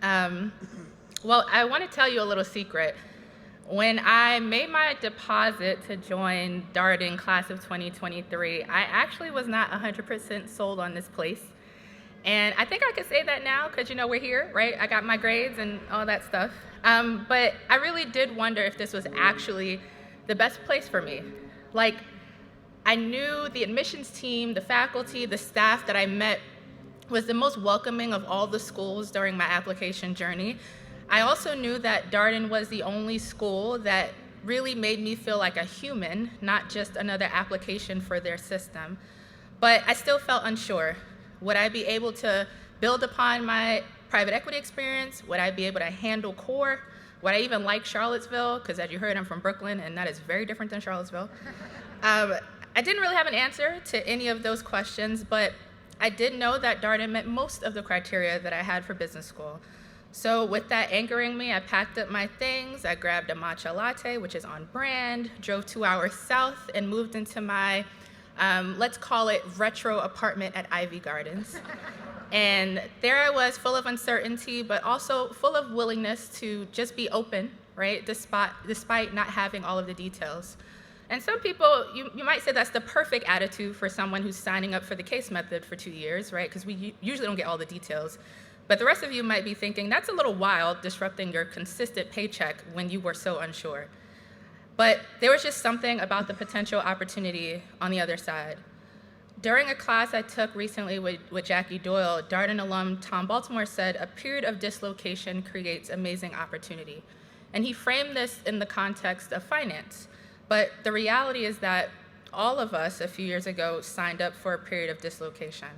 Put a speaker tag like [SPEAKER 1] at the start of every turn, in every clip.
[SPEAKER 1] Um, well, I want to tell you a little secret. When I made my deposit to join Darden class of 2023, I actually was not 100% sold on this place. And I think I could say that now because, we're here, right? I got my grades and all that stuff. But I really did wonder if this was actually the best place for me. Like, I knew the admissions team, the faculty, the staff that I met was the most welcoming of all the schools during my application journey. I also knew that Darden was the only school that really made me feel like a human, not just another application for their system. But I still felt unsure. Would I be able to build upon my private equity experience? Would I be able to handle core? Would I even like Charlottesville? Because as you heard, I'm from Brooklyn, and that is very different than Charlottesville. I didn't really have an answer to any of those questions, but I did know that Darden met most of the criteria that I had for business school. So with that anchoring me, I packed up my things, I grabbed a matcha latte, which is on brand, drove 2 hours south, and moved into my, let's call it retro apartment at Ivy Gardens. And there I was, full of uncertainty, but also full of willingness to just be open, right, despite not having all of the details. And some people, you might say that's the perfect attitude for someone who's signing up for the case method for 2 years, right, because we usually don't get all the details. But the rest of you might be thinking, that's a little wild, disrupting your consistent paycheck when you were so unsure. But there was just something about the potential opportunity on the other side. During a class I took recently with Jackie Doyle, Darden alum Tom Baltimore said, "A period of dislocation creates amazing opportunity." And he framed this in the context of finance. But the reality is that all of us a few years ago signed up for a period of dislocation.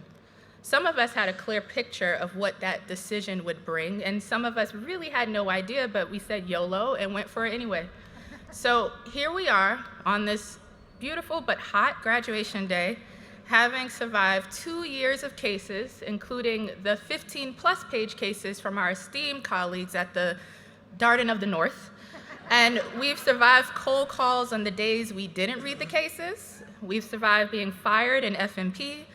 [SPEAKER 1] Some of us had a clear picture of what that decision would bring, and some of us really had no idea, but we said YOLO and went for it anyway. So here we are on this beautiful but hot graduation day, having survived 2 years of cases, including the 15-plus page cases from our esteemed colleagues at the Darden of the North. And we've survived cold calls on the days we didn't read the cases. We've survived being fired in FMP,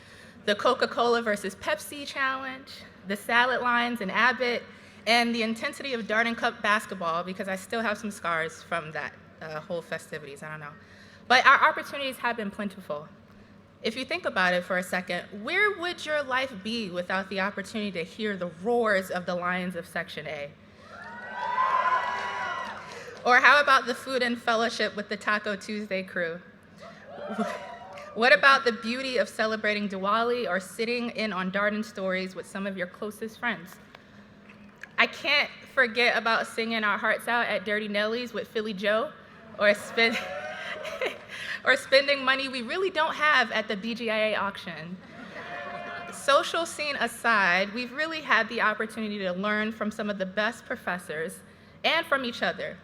[SPEAKER 1] the Coca-Cola versus Pepsi challenge, the salad lines in Abbott, and the intensity of Darden Cup basketball, because I still have some scars from that whole festivities, I don't know. But our opportunities have been plentiful. If you think about it for a second, where would your life be without the opportunity to hear the roars of the lions of Section A? Or how about the food and fellowship with the Taco Tuesday crew? What about the beauty of celebrating Diwali or sitting in on Darden stories with some of your closest friends? I can't forget about singing our hearts out at Dirty Nelly's with Philly Joe, or spending money we really don't have at the BGIA auction. Social scene aside, we've really had the opportunity to learn from some of the best professors and from each other.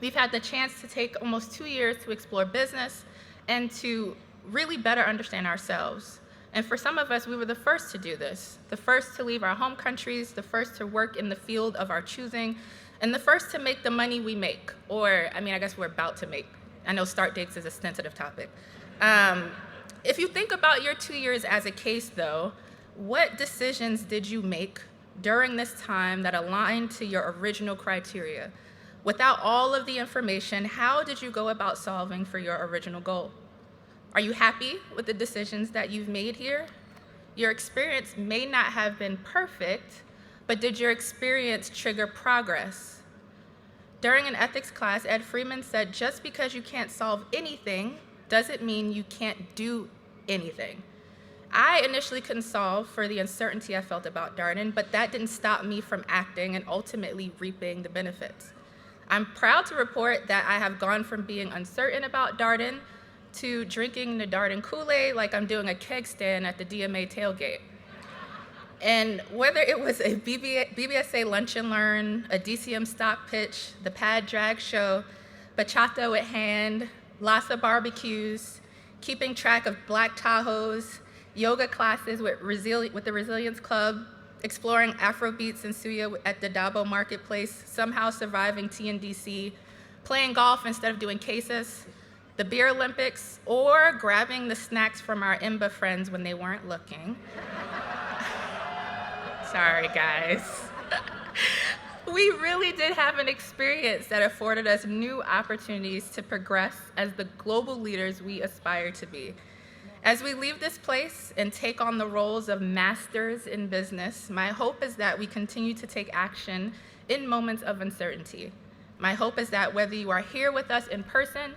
[SPEAKER 1] We've had the chance to take almost 2 years to explore business and to really better understand ourselves. And for some of us, we were the first to do this, the first to leave our home countries, the first to work in the field of our choosing, and the first to make the money we make, or, I guess we're about to make. I know start dates is a sensitive topic. If you think about your 2 years as a case, though, what decisions did you make during this time that aligned to your original criteria? Without all of the information, how did you go about solving for your original goal? Are you happy with the decisions that you've made here? Your experience may not have been perfect, but did your experience trigger progress? During an ethics class, Ed Freeman said, just because you can't solve anything doesn't mean you can't do anything. I initially couldn't solve for the uncertainty I felt about Darden, but that didn't stop me from acting and ultimately reaping the benefits. I'm proud to report that I have gone from being uncertain about Darden to drinking the Darden Kool-Aid like I'm doing a keg stand at the DMA tailgate. And whether it was a BBSA lunch and learn, a DCM stock pitch, the pad drag show, bachata at hand, Lhasa barbecues, keeping track of black Tahoes, yoga classes with the Resilience Club, exploring Afrobeats and Suya at the Dabo Marketplace, somehow surviving TNDC, playing golf instead of doing cases, the Beer Olympics, or grabbing the snacks from our IMBA friends when they weren't looking. Sorry, guys. We really did have an experience that afforded us new opportunities to progress as the global leaders we aspire to be. As we leave this place and take on the roles of masters in business, my hope is that we continue to take action in moments of uncertainty. My hope is that whether you are here with us in person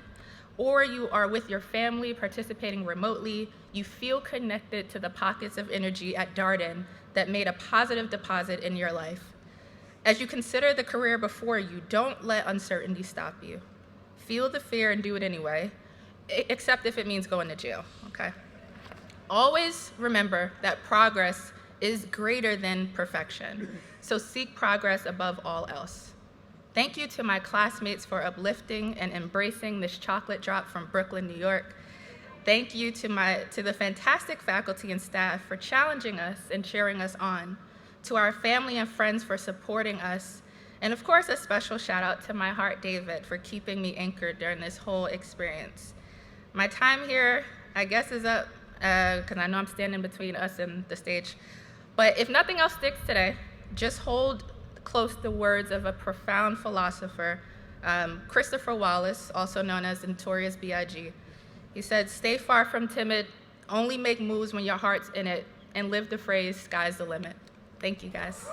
[SPEAKER 1] or you are with your family participating remotely, you feel connected to the pockets of energy at Darden that made a positive deposit in your life. As you consider the career before you, don't let uncertainty stop you. Feel the fear and do it anyway, except if it means going to jail, okay? Always remember that progress is greater than perfection, so seek progress above all else. Thank you to my classmates for uplifting and embracing this chocolate drop from Brooklyn, New York. Thank you to the fantastic faculty and staff for challenging us and cheering us on, to our family and friends for supporting us, and of course, a special shout out to my heart, David, for keeping me anchored during this whole experience. My time here, I guess, is up, because I know I'm standing between us and the stage. But if nothing else sticks today, just hold close the words of a profound philosopher, Christopher Wallace, also known as the Notorious B.I.G. He said, "Stay far from timid, only make moves when your heart's in it, and live the phrase, sky's the limit." Thank you, guys.